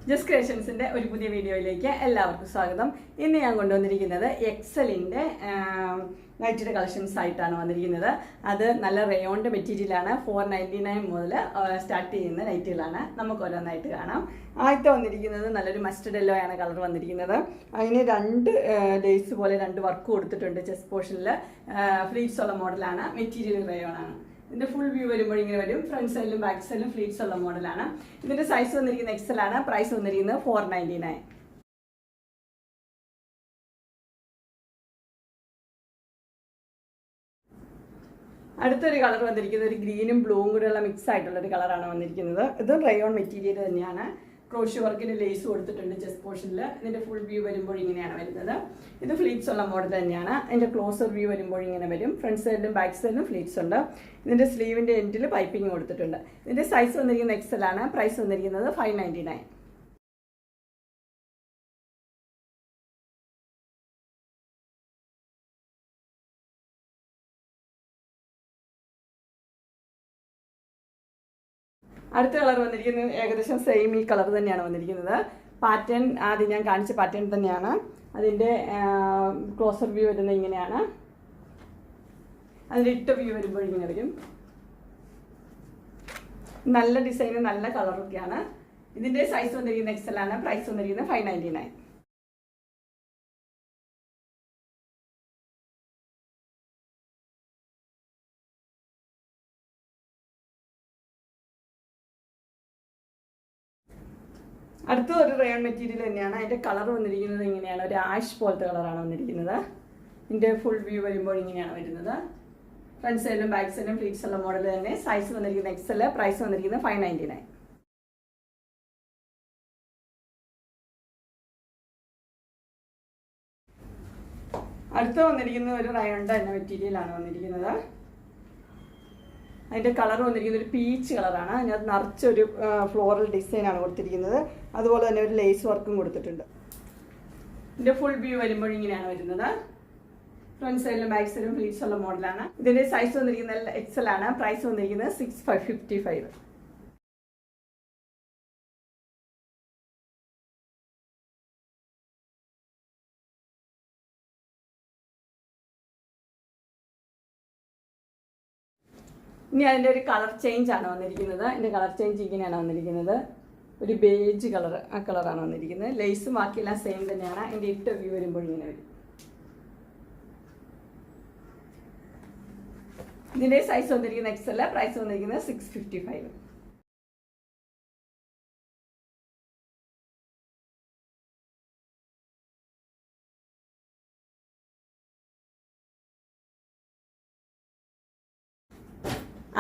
Just ക്രിയേഷൻസിൻ്റെ ഒരു പുതിയ വീഡിയോയിലേക്ക് എല്ലാവർക്കും സ്വാഗതം. ഇന്ന് ഞാൻ കൊണ്ടുവന്നിരിക്കുന്നത് എക്സലിൻ്റെ നൈറ്റിയുടെ കളക്ഷൻസ് ആയിട്ടാണ് വന്നിരിക്കുന്നത്. അത് നല്ല റയോണിൻ്റെ മെറ്റീരിയലാണ്. 499 മുതൽ സ്റ്റാർട്ട് ചെയ്യുന്ന നൈറ്റുകളാണ്. നമുക്ക് ഓരോന്നായിട്ട് കാണാം. ആദ്യത്തെ വന്നിരിക്കുന്നത് നല്ലൊരു മസ്റ്റർഡ് യെല്ലോ ആണ് കളർ വന്നിരിക്കുന്നത്. അതിന് രണ്ട് ലേസ് പോലെ രണ്ട് വർക്ക് കൊടുത്തിട്ടുണ്ട്. ചെസ്റ്റ് പോർഷനിൽ ഫ്ലീറ്റ്സ് ഉള്ള മോഡലാണ്. മെറ്റീരിയൽ റയോണാണ്. ഇതിൻ്റെ ഫുൾ വ്യൂ വരുമ്പോൾ ഇങ്ങനെ വരും. ഫ്രണ്ട് സൈഡിലും ബാക്ക് സൈഡിലും ഫ്ലീറ്റ്സ് ഉള്ള മോഡലാണ്. ഇതിൻ്റെ സൈസ് വന്നിരിക്കുന്നത് എക്സൽ ആണ്. പ്രൈസ് വന്നിരിക്കുന്നത് 499. അടുത്തൊരു കളർ വന്നിരിക്കുന്നത് ഒരു ഗ്രീനും ബ്ലൂവും കൂടെയുള്ള മിക്സ് ആയിട്ടുള്ള ഒരു കളറാണ് വന്നിരിക്കുന്നത്. ഇത് റയോൺ മെറ്റീരിയൽ തന്നെയാണ്. ക്രോഷ്യ വർക്കിന് ലേസ് കൊടുത്തിട്ടുണ്ട് ചെസ്റ്റ് പോർഷനിൽ. ഇതിൻ്റെ ഫുൾ വ്യൂ വരുമ്പോൾ ഇങ്ങനെയാണ് വരുന്നത്. ഇത് ഫ്ലീറ്റ്സ് ഉള്ള മോഡൽ തന്നെയാണ്. അതിൻ്റെ ക്ലോസർ വ്യൂ വരുമ്പോൾ ഇങ്ങനെ വരും. ഫ്രണ്ട് സൈഡിലും ബാക്ക് സൈഡിലും ഫ്ലീറ്റ്സ് ഉണ്ട്. ഇതിൻ്റെ സ്ലീവിൻ്റെ എൻഡിൽ പൈപ്പിംഗ് കൊടുത്തിട്ടുണ്ട്. ഇതിൻ്റെ സൈസ് വന്നിരിക്കുന്നത് എക്സൽ ആണ്. പ്രൈസ് വന്നിരിക്കുന്നത് 599. അടുത്ത കളർ വന്നിരിക്കുന്നത് ഏകദേശം സെയിം ഈ കളർ തന്നെയാണ് വന്നിരിക്കുന്നത്. പാറ്റേൺ ആദ്യം ഞാൻ കാണിച്ച പാറ്റേൺ തന്നെയാണ്. അതിൻ്റെ ക്ലോസർ വ്യൂ വരുന്നത് ഇങ്ങനെയാണ്. അതിൻ്റെ ഇട്ട വ്യൂ വരുമ്പോൾ ഇങ്ങനെ വരും. നല്ല ഡിസൈന് നല്ല കളറൊക്കെയാണ്. ഇതിൻ്റെ സൈസ് വന്നിരിക്കുന്നത് എക്സൽ ആണ്. പ്രൈസ് വന്നിരിക്കുന്നത് 599. അടുത്ത ഒരു റയോൺ മെറ്റീരിയൽ തന്നെയാണ്. അതിൻ്റെ കളർ വന്നിരിക്കുന്നത് ഇങ്ങനെയാണ്. ഒരു ആഷ് പോലത്തെ കളറാണ് വന്നിരിക്കുന്നത്. ഇതിൻ്റെ ഫുൾ വ്യൂ വരുമ്പോൾ ഇങ്ങനെയാണ് വരുന്നത്. ഫ്രണ്ട് സൈഡിലും ബാക്ക് സൈഡിലും ഫ്ലീറ്റ്സ് ഉള്ള മോഡൽ തന്നെ. സൈസ് വന്നിരിക്കുന്നത് എക്സൽ. പ്രൈസ് വന്നിരിക്കുന്നത് 599. അടുത്ത വന്നിരിക്കുന്ന ഒരു റയോണിൻ്റെ തന്നെ മെറ്റീരിയലാണ് വന്നിരിക്കുന്നത്. അതിൻ്റെ കളർ വന്നിരിക്കുന്നത് ഒരു പീച്ച് കളറാണ്. അതിനകത്ത് നിറച്ചൊരു ഫ്ലോറൽ ഡിസൈനാണ് കൊടുത്തിരിക്കുന്നത്. അതുപോലെ തന്നെ ഒരു ലേസ് വർക്കും കൊടുത്തിട്ടുണ്ട്. ഇതിൻ്റെ ഫുൾ വ്യൂ വരുമ്പോൾ ഇങ്ങനെയാണ് വരുന്നത്. ഫ്രണ്ട് സൈഡിലും ബാക്ക് സൈഡിലും ഫ്ലീറ്റ്സ് ഉള്ള മോഡലാണ്. ഇതിൻ്റെ സൈസ് വന്നിരിക്കുന്നത് എക്സൽ ആണ്. പ്രൈസ് വന്നിരിക്കുന്നത് 655. ഇനി അതിൻ്റെ ഒരു കളർ ചേഞ്ച് ആണ് വന്നിരിക്കുന്നത്. അതിൻ്റെ കളർ ചേഞ്ച് ഇങ്ങനെയാണ് വന്നിരിക്കുന്നത്. ഒരു ബേജ് കളർ, ആ കളറാണ് വന്നിരിക്കുന്നത്. ലേസും ബാക്കിയെല്ലാം സെയിം തന്നെയാണ്. അതിൻ്റെ ഇട്ട വ്യൂ വരുമ്പോൾ ഇങ്ങനെ വരും. ഇതിൻ്റെ സൈസ് വന്നിരിക്കുന്നത് എക്സൽ. പ്രൈസ് വന്നിരിക്കുന്നത് 655.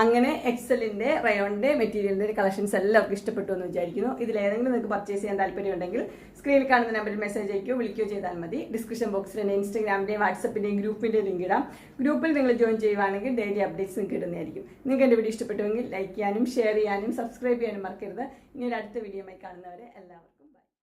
അങ്ങനെ എക്സലിൻ്റെ റയോണിൻ്റെ മെറ്റീരിയലിൻ്റെ കളക്ഷൻസ് എല്ലാവർക്കും ഇഷ്ടപ്പെട്ടു എന്ന് വിചാരിക്കുന്നു. ഇതിലേതെങ്കിലും നിങ്ങൾക്ക് പർച്ചേസ് ചെയ്യാൻ താല്പര്യമുണ്ടെങ്കിൽ സ്ക്രീനിൽ കാണുന്ന നമ്പറിൽ മെസ്സേജ് അയക്കുകയോ വിളിക്കുകയോ ചെയ്താൽ മതി. ഡിസ്ക്രിപ്ഷൻ ബോക്സിൽ എൻ്റെ ഇൻസ്റ്റാഗ്രാമിൻ്റെയും വാട്സപ്പിൻ്റെയും ഗ്രൂപ്പിൻ്റെ ലിങ്ക് ഇടാം. ഗ്രൂപ്പിൽ നിങ്ങൾ ജോയിൻ ചെയ്യുവാണെങ്കിൽ ഡെയിലി അപ്ഡേറ്റ്സ് നിങ്ങൾക്ക് കിട്ടുന്നതായിരിക്കും. നിങ്ങൾക്ക് എൻ്റെ വീഡിയോ ഇഷ്ടപ്പെട്ടുവെങ്കിൽ ലൈക്ക് ചെയ്യാനും ഷെയർ ചെയ്യാനും സബ്സ്ക്രൈബ് ചെയ്യാനും മറക്കരുത്. ഇനി ഒരു അടുത്ത വീഡിയോയുമായി കാണുന്നവരെ എല്ലാവർക്കും